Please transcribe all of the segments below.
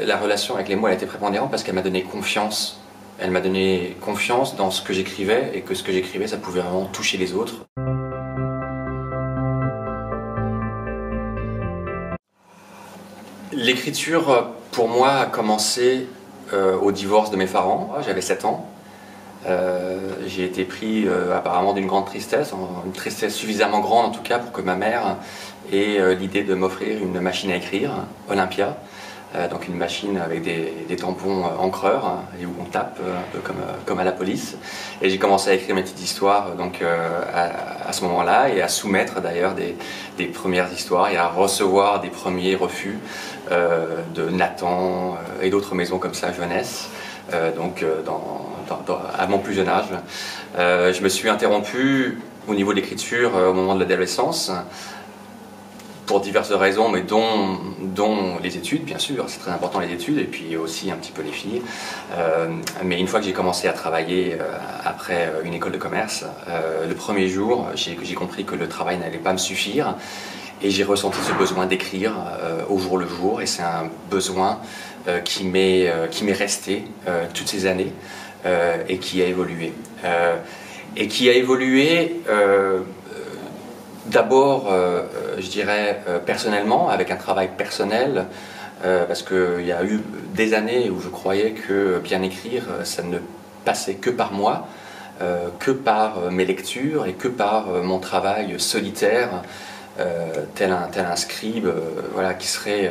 la relation avec les mots, elle a été prépondérante parce qu'elle m'a donné confiance. Elle m'a donné confiance dans ce que j'écrivais et que ce que j'écrivais, ça pouvait vraiment toucher les autres. L'écriture, pour moi, a commencé au divorce de mes parents. J'avais 7 ans. J'ai été pris apparemment d'une grande tristesse, une tristesse suffisamment grande en tout cas pour que ma mère ait l'idée de m'offrir une machine à écrire, Olympia. Donc une machine avec des tampons encreurs et où on tape un peu comme à la police. Et j'ai commencé à écrire mes petites histoires donc, à ce moment-là et à soumettre d'ailleurs des premières histoires et à recevoir des premiers refus de Nathan et d'autres maisons comme ça, jeunesse, à mon plus jeune âge. Je me suis interrompu au niveau de l'écriture au moment de l'adolescence, pour diverses raisons, mais dont les études, bien sûr, c'est très important les études, et puis aussi un petit peu les filles. Mais une fois que j'ai commencé à travailler après une école de commerce, le premier jour, j'ai compris que le travail n'allait pas me suffire, et j'ai ressenti ce besoin d'écrire au jour le jour, et c'est un besoin qui m'est resté toutes ces années, et qui a évolué. D'abord, je dirais personnellement, avec un travail personnel, parce qu'il y a eu des années où je croyais que bien écrire, ça ne passait que par moi, que par mes lectures et que par mon travail solitaire, tel un scribe voilà, qui serait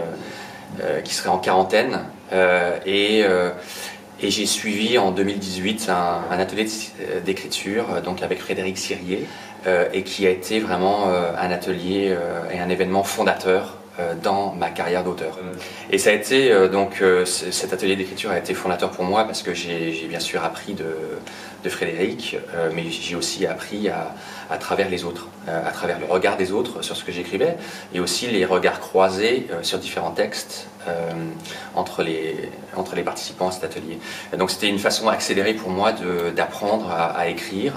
en quarantaine. Et j'ai suivi en 2018 un atelier d'écriture donc avec Frédéric Sirier, et qui a été vraiment un atelier et un événement fondateur dans ma carrière d'auteur. Et ça a été cet atelier d'écriture a été fondateur pour moi parce que j'ai bien sûr appris de Frédéric, mais j'ai aussi appris à travers les autres, à travers le regard des autres sur ce que j'écrivais, et aussi les regards croisés sur différents textes entre les participants à cet atelier. Et donc c'était une façon accélérée pour moi d'apprendre à écrire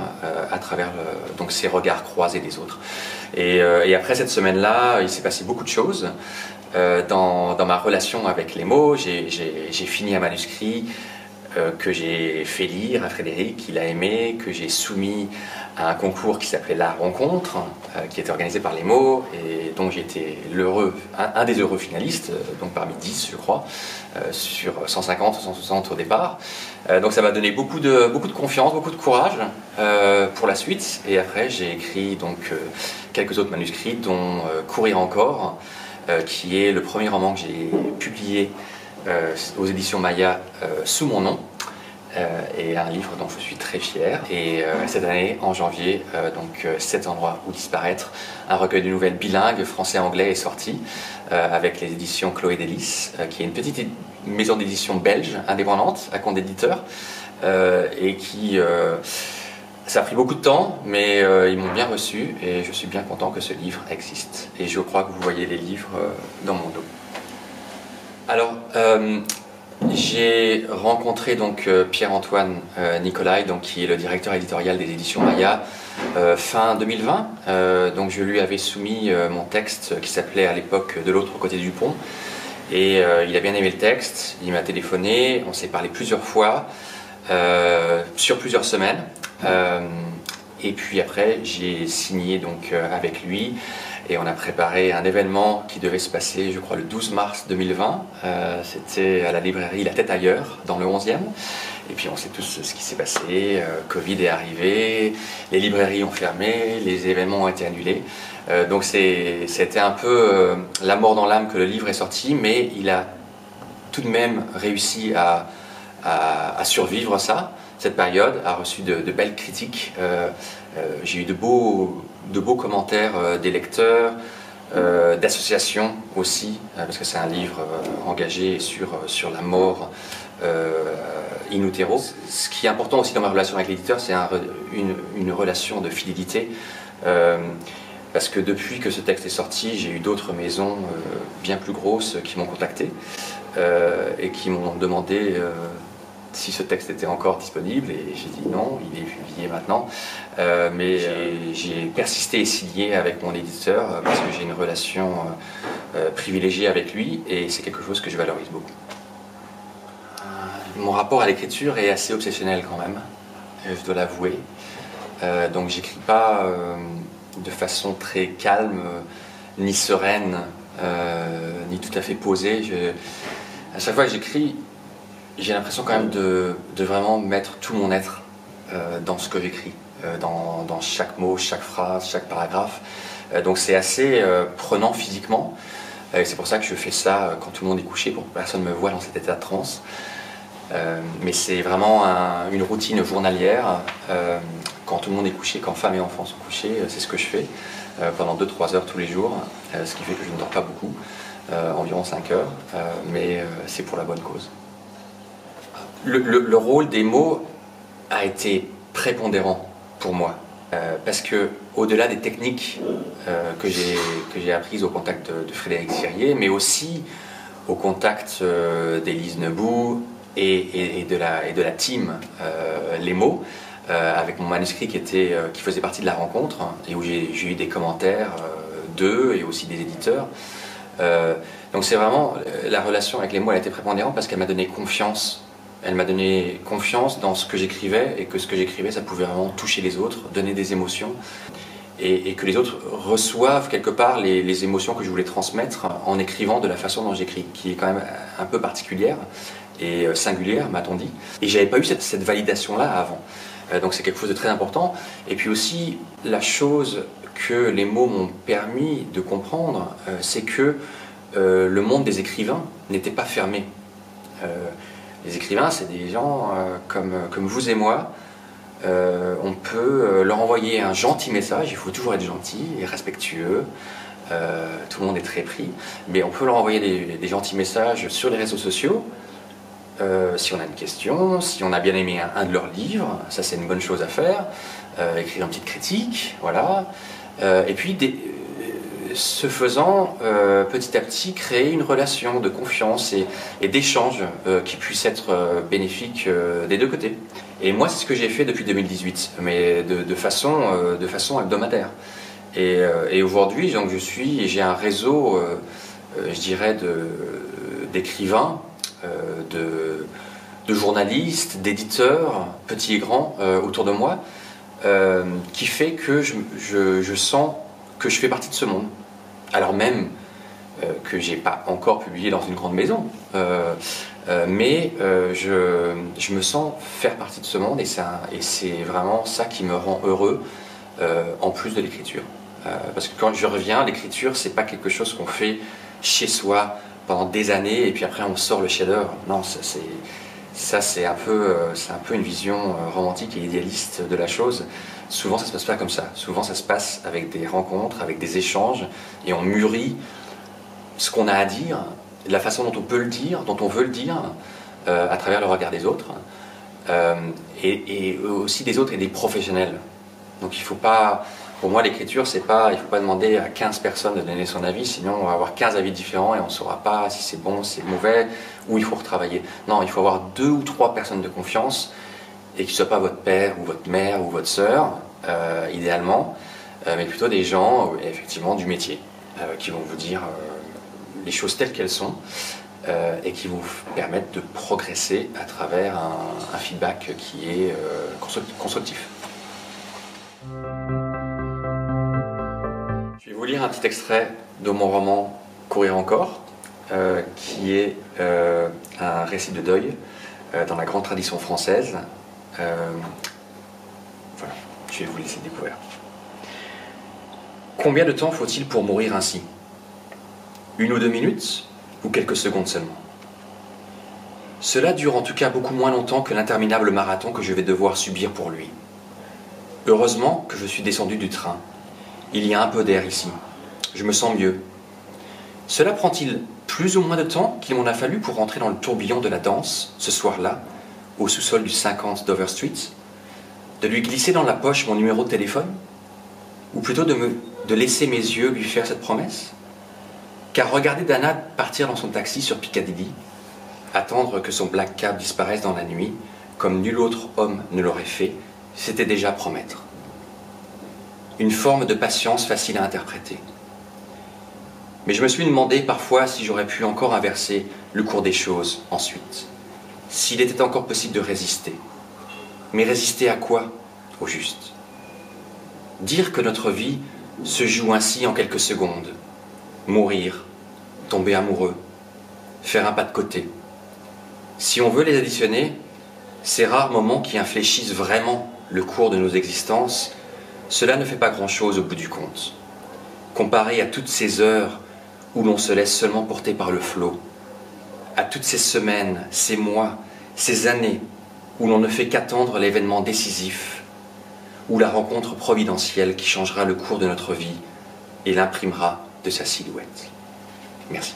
à travers donc ces regards croisés des autres. Et après cette semaine-là, il s'est passé beaucoup de choses dans ma relation avec les mots. J'ai fini un manuscrit que j'ai fait lire à Frédéric, qu'il a aimé, que j'ai soumis à un concours qui s'appelait La Rencontre, qui était organisé par les mots, et dont j'étais un des heureux finalistes, donc parmi 10 je crois, sur 150 ou 160 au départ. Donc ça m'a donné beaucoup de confiance, beaucoup de courage pour la suite, et après j'ai écrit donc, quelques autres manuscrits, dont Courir encore, qui est le premier roman que j'ai publié aux éditions Maya sous mon nom, et un livre dont je suis très fier. Et cette année, en janvier, donc 7 endroits où disparaître, un recueil de nouvelles bilingues français-anglais est sorti avec les éditions Chloé Délices, qui est une petite maison d'édition belge indépendante à compte d'éditeur, et qui ça a pris beaucoup de temps, mais ils m'ont bien reçu et je suis bien content que ce livre existe. Et je crois que vous voyez les livres dans mon dos. Alors, j'ai rencontré donc Pierre-Antoine Nicolai, donc, qui est le directeur éditorial des éditions Maya, fin 2020. Donc je lui avais soumis mon texte qui s'appelait à l'époque De l'autre côté du pont. Et il a bien aimé le texte, il m'a téléphoné, on s'est parlé plusieurs fois, sur plusieurs semaines. Et puis après, j'ai signé donc avec lui. Et on a préparé un événement qui devait se passer, je crois, le 12 mars 2020. C'était à la librairie La Tête Ailleurs, dans le 11e. Et puis on sait tous ce qui s'est passé. Covid est arrivé, les librairies ont fermé, les événements ont été annulés. Donc c'était un peu la mort dans l'âme que le livre est sorti, mais il a tout de même réussi à survivre cette période, a reçu de belles critiques. J'ai eu de beaux commentaires des lecteurs, d'associations aussi, parce que c'est un livre engagé sur la mort in utero. Ce qui est important aussi dans ma relation avec l'éditeur, c'est une relation de fidélité, parce que depuis que ce texte est sorti, j'ai eu d'autres maisons bien plus grosses qui m'ont contacté et qui m'ont demandé si ce texte était encore disponible, et j'ai dit non, il est publié maintenant. Mais j'ai persisté et signé avec mon éditeur parce que j'ai une relation privilégiée avec lui, et c'est quelque chose que je valorise beaucoup. Mon rapport à l'écriture est assez obsessionnel quand même, je dois l'avouer. Donc j'écris pas de façon très calme, ni sereine, ni tout à fait posée. À chaque fois que j'écris, j'ai l'impression quand même de vraiment mettre tout mon être dans ce que j'écris, dans chaque mot, chaque phrase, chaque paragraphe. Donc c'est assez prenant physiquement. C'est pour ça que je fais ça quand tout le monde est couché, pour que personne ne me voie dans cet état de transe. Mais c'est vraiment une routine journalière. Quand tout le monde est couché, quand femmes et enfants sont couchés, c'est ce que je fais pendant 2-3 heures tous les jours, ce qui fait que je ne dors pas beaucoup, environ 5 heures, mais c'est pour la bonne cause. Le rôle des mots a été prépondérant pour moi, parce que au-delà des techniques que j'ai apprises au contact de Frédéric Sirier, mais aussi au contact d'Élise Nebout et de la team Les Mots, avec mon manuscrit qui faisait partie de la rencontre, et où j'ai eu des commentaires d'eux et aussi des éditeurs. Donc c'est vraiment, la relation avec Les Mots, elle a été prépondérante parce qu'elle m'a donné confiance. Elle m'a donné confiance dans ce que j'écrivais, et que ce que j'écrivais, ça pouvait vraiment toucher les autres, donner des émotions, et que les autres reçoivent quelque part les émotions que je voulais transmettre en écrivant de la façon dont j'écris, qui est quand même un peu particulière et singulière, m'a-t-on dit. Et j'avais pas eu cette validation-là avant. Donc c'est quelque chose de très important. Et puis aussi, la chose que Les Mots m'ont permis de comprendre, c'est que le monde des écrivains n'était pas fermé. Les écrivains, c'est des gens comme vous et moi. On peut leur envoyer un gentil message, il faut toujours être gentil et respectueux, tout le monde est très pris, mais on peut leur envoyer des gentils messages sur les réseaux sociaux, si on a une question, si on a bien aimé un de leurs livres, ça c'est une bonne chose à faire, écrire une petite critique, voilà, et puis ce faisant, petit à petit, créer une relation de confiance et d'échange qui puisse être bénéfique des deux côtés. Et moi, c'est ce que j'ai fait depuis 2018, mais de façon hebdomadaire. Et aujourd'hui, donc, j'ai un réseau, je dirais, d'écrivains, de journalistes, d'éditeurs, petits et grands, autour de moi, qui fait que je sens que je fais partie de ce monde. Alors même que j'ai pas encore publié dans une grande maison, mais je me sens faire partie de ce monde, et c'est vraiment ça qui me rend heureux, en plus de l'écriture. Parce que quand je reviens, l'écriture, c'est pas quelque chose qu'on fait chez soi pendant des années et puis après on sort le chef-d'œuvre. Non, c'est un peu une vision romantique et idéaliste de la chose. Souvent ça se passe pas comme ça. Souvent ça se passe avec des rencontres, avec des échanges, et on mûrit ce qu'on a à dire, la façon dont on peut le dire, dont on veut le dire, à travers le regard des autres, et aussi des autres et des professionnels. Donc il faut pas, pour moi l'écriture, il faut pas demander à 15 personnes de donner son avis, sinon on va avoir 15 avis différents et on ne saura pas si c'est bon, si c'est mauvais, où il faut retravailler. Non, il faut avoir 2 ou 3 personnes de confiance, et qui ne soient pas votre père ou votre mère ou votre sœur, idéalement, mais plutôt des gens, effectivement, du métier, qui vont vous dire les choses telles qu'elles sont, et qui vous permettent de progresser à travers un feedback qui est constructif. Je vais vous lire un petit extrait de mon roman Courir encore, qui est un récit de deuil dans la grande tradition française. Voilà, je vais vous laisser découvrir. Combien de temps faut-il pour mourir ainsi? 1 ou 2 minutes, ou quelques secondes seulement? Cela dure en tout cas beaucoup moins longtemps que l'interminable marathon que je vais devoir subir pour lui. Heureusement que je suis descendu du train. Il y a un peu d'air ici. Je me sens mieux. Cela prend-il plus ou moins de temps qu'il m'en a fallu pour rentrer dans le tourbillon de la danse, ce soir-là, au sous-sol du 50 Dover Street, de lui glisser dans la poche mon numéro de téléphone, ou plutôt de laisser mes yeux lui faire cette promesse? Car regarder Dana partir dans son taxi sur Piccadilly, attendre que son black cab disparaisse dans la nuit, comme nul autre homme ne l'aurait fait, c'était déjà promettre. Une forme de patience facile à interpréter. Mais je me suis demandé parfois si j'aurais pu encore inverser le cours des choses ensuite. s'il était encore possible de résister. Mais résister à quoi, au juste? Dire que notre vie se joue ainsi en quelques secondes. Mourir, tomber amoureux, faire un pas de côté. Si on veut les additionner, ces rares moments qui infléchissent vraiment le cours de nos existences, cela ne fait pas grand-chose au bout du compte. Comparé à toutes ces heures où l'on se laisse seulement porter par le flot, à toutes ces semaines, ces mois, ces années où l'on ne fait qu'attendre l'événement décisif, ou la rencontre providentielle qui changera le cours de notre vie et l'imprimera de sa silhouette. Merci.